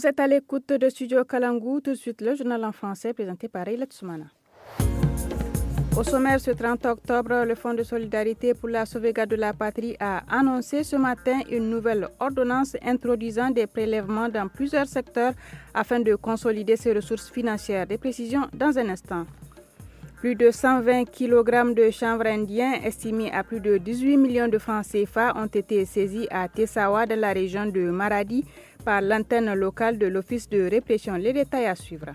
Vous êtes à l'écoute de Studio Kalangu, tout de suite le journal en français présenté par Rayla Tsoumana. Au sommaire, ce 30 octobre, le Fonds de solidarité pour la sauvegarde de la patrie a annoncé ce matin une nouvelle ordonnance introduisant des prélèvements dans plusieurs secteurs afin de consolider ses ressources financières. Des précisions dans un instant. Plus de 120 kg de chanvre indien estimés à plus de 18 millions de francs CFA ont été saisis à Tessawa dans la région de Maradi par l'antenne locale de l'Office de répression. Les détails à suivre.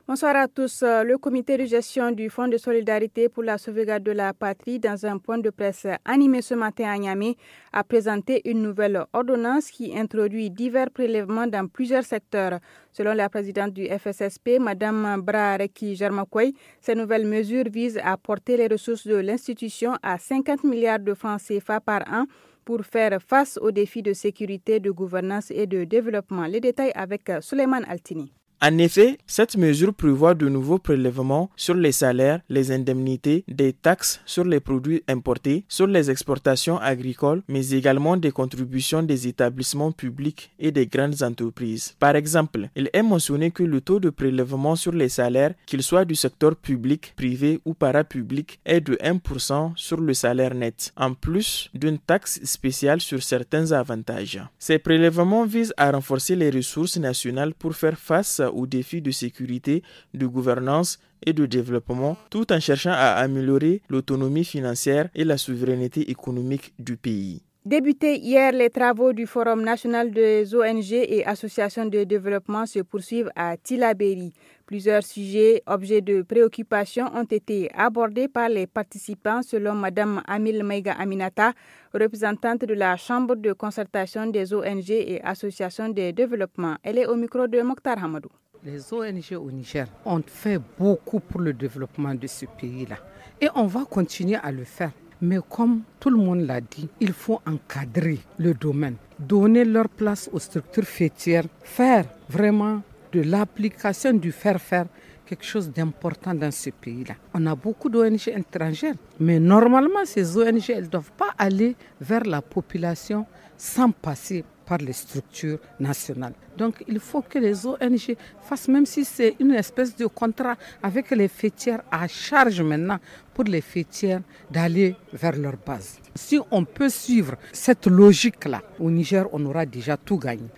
Bonsoir à tous. Le comité de gestion du Fonds de solidarité pour la sauvegarde de la patrie, dans un point de presse animé ce matin à Niamey, a présenté une nouvelle ordonnance qui introduit divers prélèvements dans plusieurs secteurs. Selon la présidente du FSSP, Mme Brareki Jarmakoy, ces nouvelles mesures visent à porter les ressources de l'institution à 50 milliards de francs CFA par an pour faire face aux défis de sécurité, de gouvernance et de développement. Les détails avec Suleiman Altini. En effet, cette mesure prévoit de nouveaux prélèvements sur les salaires, les indemnités, des taxes sur les produits importés, sur les exportations agricoles, mais également des contributions des établissements publics et des grandes entreprises. Par exemple, il est mentionné que le taux de prélèvement sur les salaires, qu'il soit du secteur public, privé ou parapublic, est de 1% sur le salaire net, en plus d'une taxe spéciale sur certains avantages. Ces prélèvements visent à renforcer les ressources nationales pour faire face aux défis de sécurité, de gouvernance et de développement, tout en cherchant à améliorer l'autonomie financière et la souveraineté économique du pays. Débutés hier, les travaux du Forum national des ONG et associations de développement se poursuivent à Tillabéri. Plusieurs sujets, objets de préoccupation, ont été abordés par les participants, selon Mme Amil Maïga Aminata, représentante de la Chambre de concertation des ONG et associations de développement. Elle est au micro de Mokhtar Hamadou. Les ONG au Niger ont fait beaucoup pour le développement de ce pays-là et on va continuer à le faire. Mais comme tout le monde l'a dit, il faut encadrer le domaine, donner leur place aux structures faîtières, faire vraiment de l'application du faire-faire quelque chose d'important dans ce pays-là. On a beaucoup d'ONG étrangères, mais normalement ces ONG, elles ne doivent pas aller vers la population sans passer par les structures nationales. Donc il faut que les ONG fassent, même si c'est une espèce de contrat avec les faîtières à charge maintenant pour les faîtières d'aller vers leur base. Si on peut suivre cette logique-là, au Niger, on aura déjà tout gagné.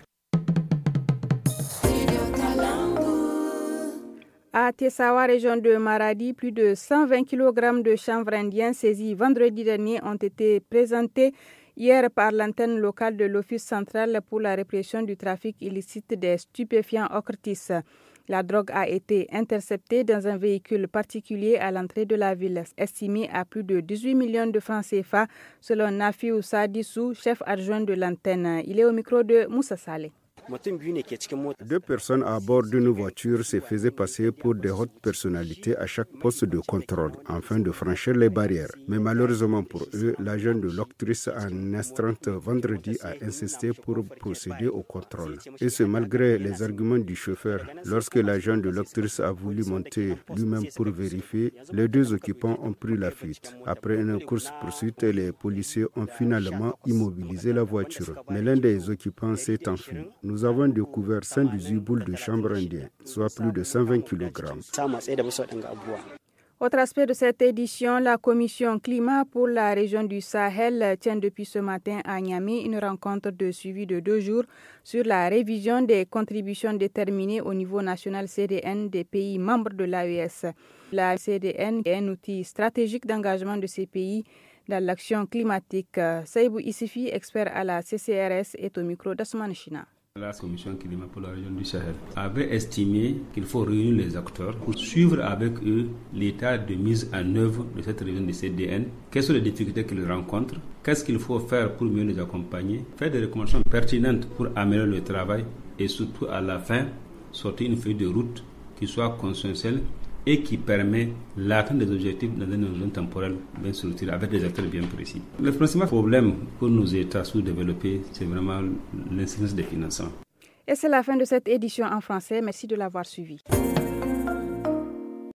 À Tessawa, région de Maradi, plus de 120 kg de chanvre indien saisis vendredi dernier ont été présentés hier par l'antenne locale de l'Office central pour la répression du trafic illicite des stupéfiants Ocritis. La drogue a été interceptée dans un véhicule particulier à l'entrée de la ville, estimé à plus de 18 millions de francs CFA, selon Nafiou Sadissou, chef adjoint de l'antenne. Il est au micro de Moussa Saleh. 2 personnes à bord d'une voiture se faisaient passer pour des hautes personnalités à chaque poste de contrôle, afin de franchir les barrières. Mais malheureusement pour eux, l'agent de l'Octrice en astreinte vendredi a insisté pour procéder au contrôle. Et ce malgré les arguments du chauffeur. Lorsque l'agent de l'Octrice a voulu monter lui-même pour vérifier, les 2 occupants ont pris la fuite. Après une course-poursuite, les policiers ont finalement immobilisé la voiture. Mais l'un des occupants s'est enfui. Nous avons découvert 118 boules de chanvre indien, soit plus de 120 kg. Autre aspect de cette édition, la commission climat pour la région du Sahel tient depuis ce matin à Niamey une rencontre de suivi de 2 jours sur la révision des contributions déterminées au niveau national CDN des pays membres de l'AES. La CDN est un outil stratégique d'engagement de ces pays dans l'action climatique. Saïbou Issifi, expert à la CCRS, est au micro d'Asman China. La Commission climat pour la région du Sahel avait estimé qu'il faut réunir les acteurs pour suivre avec eux l'état de mise en œuvre de cette révision du CDN, quelles sont les difficultés qu'ils rencontrent, qu'est-ce qu'il faut faire pour mieux les accompagner, faire des recommandations pertinentes pour améliorer le travail et surtout à la fin sortir une feuille de route qui soit consensuelle et qui permet l'atteinte des objectifs dans une zone temporelle bien structurée avec des acteurs bien précis. Le principal problème pour nos États sous-développés, c'est vraiment l'insuffisance des financements. Et c'est la fin de cette édition en français. Merci de l'avoir suivi.